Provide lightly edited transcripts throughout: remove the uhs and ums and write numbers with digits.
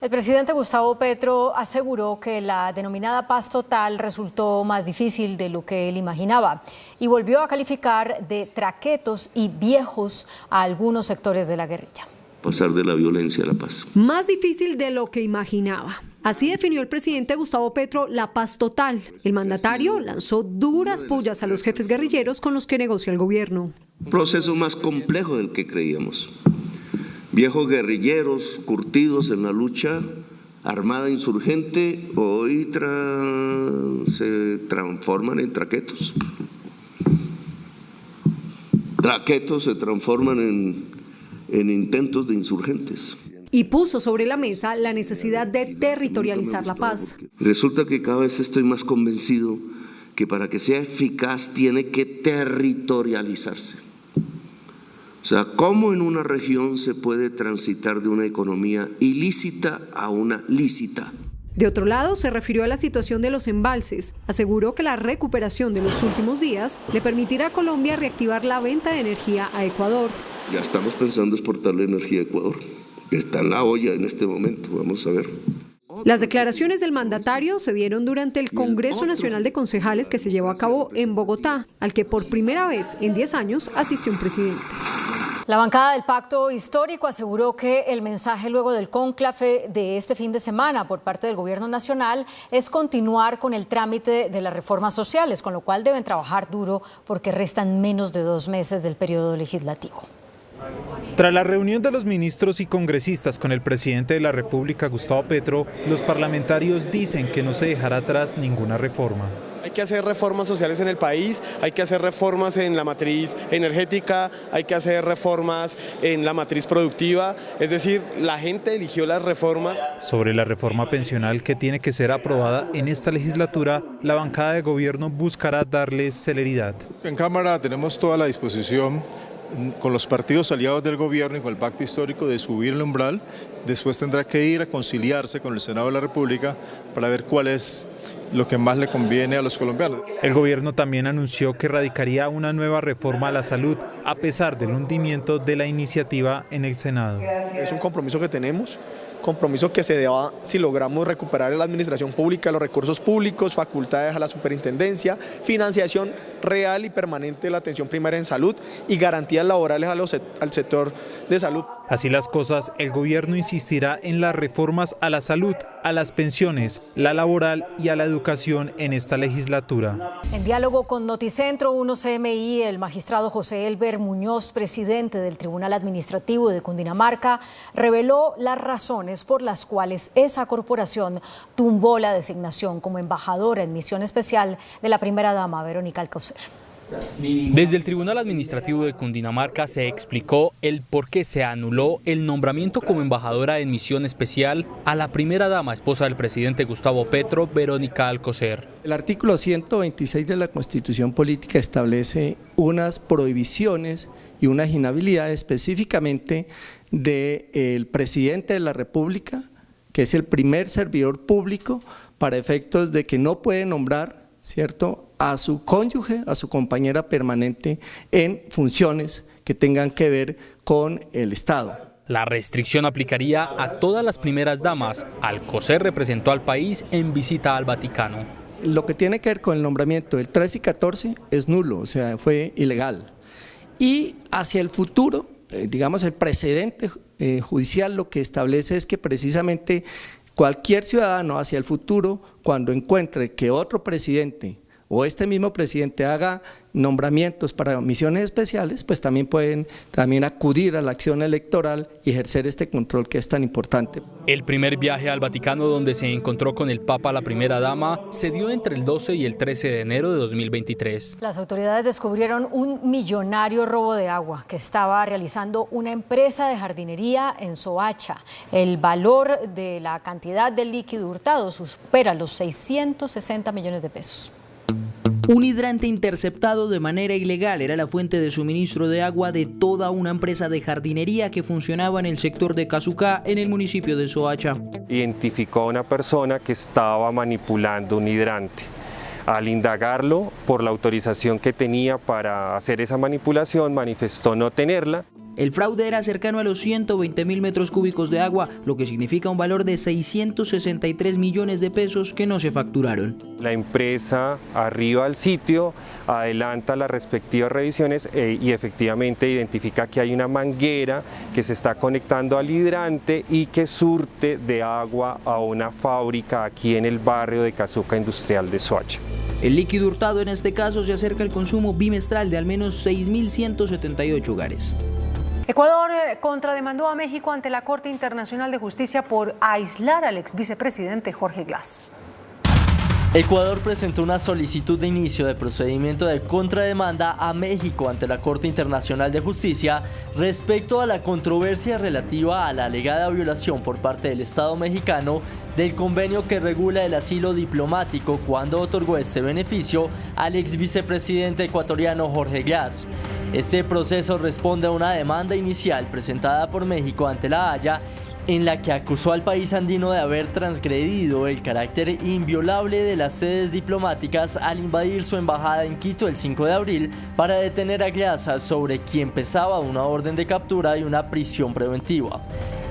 El presidente Gustavo Petro aseguró que la denominada paz total resultó más difícil de lo que él imaginaba y volvió a calificar de traquetos y viejos a algunos sectores de la guerrilla. Pasar de la violencia a la paz. Más difícil de lo que imaginaba. Así definió el presidente Gustavo Petro la paz total. El mandatario lanzó duras pullas a los jefes guerrilleros con los que negocia el gobierno. Un proceso más complejo del que creíamos. Viejos guerrilleros curtidos en la lucha armada insurgente hoy se transforman en traquetos. Traquetos se transforman en intentos de insurgentes. Y puso sobre la mesa la necesidad de territorializar la paz. Resulta que cada vez estoy más convencido que para que sea eficaz tiene que territorializarse. O sea, ¿cómo en una región se puede transitar de una economía ilícita a una lícita? De otro lado, se refirió a la situación de los embalses. Aseguró que la recuperación de los últimos días le permitirá a Colombia reactivar la venta de energía a Ecuador. Ya estamos pensando exportarle energía a Ecuador. Está en la olla en este momento, vamos a ver. Las declaraciones del mandatario se dieron durante el Congreso Nacional de Concejales que se llevó a cabo en Bogotá, al que por primera vez en 10 años asistió un presidente. La bancada del Pacto Histórico aseguró que el mensaje luego del cónclave de este fin de semana por parte del Gobierno Nacional es continuar con el trámite de las reformas sociales, con lo cual deben trabajar duro porque restan menos de 2 meses del periodo legislativo. Tras la reunión de los ministros y congresistas con el presidente de la República, Gustavo Petro, los parlamentarios dicen que no se dejará atrás ninguna reforma. Hay que hacer reformas sociales en el país, hay que hacer reformas en la matriz energética, hay que hacer reformas en la matriz productiva, es decir, la gente eligió las reformas. Sobre la reforma pensional que tiene que ser aprobada en esta legislatura, la bancada de gobierno buscará darle celeridad. En Cámara tenemos toda la disposición con los partidos aliados del gobierno y con el pacto histórico de subir el umbral. Después tendrá que ir a conciliarse con el Senado de la República para ver cuál es lo que más le conviene a los colombianos. El gobierno también anunció que radicaría una nueva reforma a la salud, a pesar del hundimiento de la iniciativa en el Senado. Es un compromiso que tenemos. Compromiso que se deba si logramos recuperar la administración pública, los recursos públicos, facultades a la superintendencia, financiación real y permanente de la atención primaria en salud y garantías laborales al sector de salud. Así las cosas, el gobierno insistirá en las reformas a la salud, a las pensiones, la laboral y a la educación en esta legislatura. En diálogo con Noticentro 1 CMI, el magistrado José Elber Muñoz, presidente del Tribunal Administrativo de Cundinamarca, reveló las razones por las cuales esa corporación tumbó la designación como embajadora en misión especial de la primera dama Verónica Alcocer. Desde el Tribunal Administrativo de Cundinamarca se explicó el por qué se anuló el nombramiento como embajadora en misión especial a la primera dama, esposa del presidente Gustavo Petro, Verónica Alcocer. El artículo 126 de la Constitución Política establece unas prohibiciones y unas inhabilidades específicamente del presidente de la República, que es el primer servidor público, para efectos de que no puede nombrar, ¿cierto?, a su cónyuge, a su compañera permanente en funciones que tengan que ver con el Estado. La restricción aplicaría a todas las primeras damas. Alcocer representó al país en visita al Vaticano. Lo que tiene que ver con el nombramiento del 13 y 14 es nulo, o sea, fue ilegal. Y hacia el futuro, digamos, el precedente judicial lo que establece es que precisamente cualquier ciudadano hacia el futuro, cuando encuentre que otro presidente o este mismo presidente haga nombramientos para misiones especiales, pues también pueden acudir a la acción electoral y ejercer este control que es tan importante. El primer viaje al Vaticano, donde se encontró con el Papa la primera dama, se dio entre el 12 y el 13 de enero de 2023. Las autoridades descubrieron un millonario robo de agua que estaba realizando una empresa de jardinería en Soacha. El valor de la cantidad de líquido hurtado supera los 660 millones de pesos. Un hidrante interceptado de manera ilegal era la fuente de suministro de agua de toda una empresa de jardinería que funcionaba en el sector de Casucá, en el municipio de Soacha. Identificó a una persona que estaba manipulando un hidrante. Al indagarlo por la autorización que tenía para hacer esa manipulación, manifestó no tenerla. El fraude era cercano a los 120.000 metros cúbicos de agua, lo que significa un valor de 663 millones de pesos que no se facturaron. La empresa arriba al sitio, adelanta las respectivas revisiones y efectivamente identifica que hay una manguera que se está conectando al hidrante y que surte de agua a una fábrica aquí en el barrio de Casuca Industrial de Soacha. El líquido hurtado en este caso se acerca al consumo bimestral de al menos 6.178 hogares. Ecuador contrademandó a México ante la Corte Internacional de Justicia por aislar al ex vicepresidente Jorge Glass. Ecuador presentó una solicitud de inicio de procedimiento de contrademanda a México ante la Corte Internacional de Justicia respecto a la controversia relativa a la alegada violación por parte del Estado mexicano del convenio que regula el asilo diplomático cuando otorgó este beneficio al ex vicepresidente ecuatoriano Jorge Glass. Este proceso responde a una demanda inicial presentada por México ante la Haya, en la que acusó al país andino de haber transgredido el carácter inviolable de las sedes diplomáticas al invadir su embajada en Quito el 5 de abril para detener a Glass, sobre quien pesaba una orden de captura y una prisión preventiva.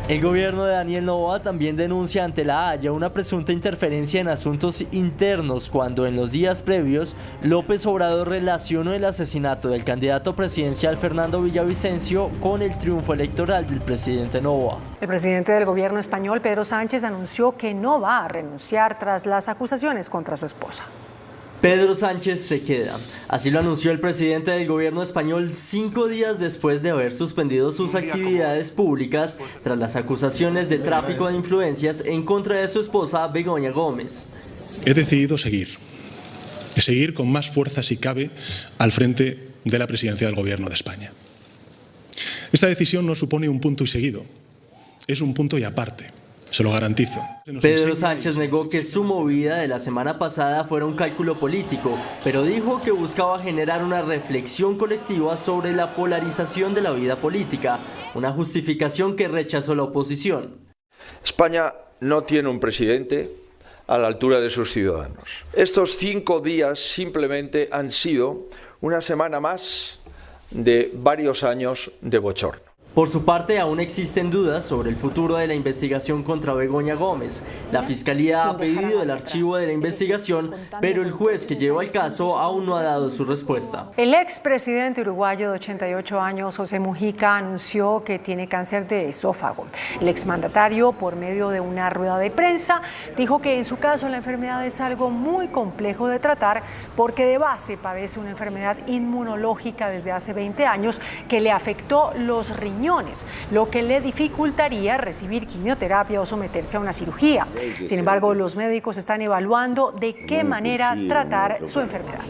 El gobierno de Daniel Noboa también denuncia ante la Haya una presunta interferencia en asuntos internos cuando en los días previos López Obrador relacionó el asesinato del candidato presidencial Fernando Villavicencio con el triunfo electoral del presidente Noboa. El presidente del gobierno español, Pedro Sánchez, anunció que no va a renunciar tras las acusaciones contra su esposa. Pedro Sánchez se queda. Así lo anunció el presidente del gobierno español 5 días después de haber suspendido sus actividades públicas tras las acusaciones de tráfico de influencias en contra de su esposa Begoña Gómez. He decidido seguir con más fuerza si cabe al frente de la presidencia del gobierno de España. Esta decisión no supone un punto y seguido, es un punto y aparte. Se lo garantizo. Pedro Sánchez negó que su movida de la semana pasada fuera un cálculo político, pero dijo que buscaba generar una reflexión colectiva sobre la polarización de la vida política, una justificación que rechazó la oposición. España no tiene un presidente a la altura de sus ciudadanos. Estos 5 días simplemente han sido una semana más de varios años de bochorno. Por su parte, aún existen dudas sobre el futuro de la investigación contra Begoña Gómez. La Fiscalía ha pedido el archivo de la investigación, pero el juez que lleva el caso aún no ha dado su respuesta. El expresidente uruguayo de 88 años, José Mujica, anunció que tiene cáncer de esófago. El exmandatario, por medio de una rueda de prensa, dijo que en su caso la enfermedad es algo muy complejo de tratar porque de base padece una enfermedad inmunológica desde hace 20 años que le afectó los riñones, lo que le dificultaría recibir quimioterapia o someterse a una cirugía. Sin embargo, los médicos están evaluando de qué manera tratar su enfermedad.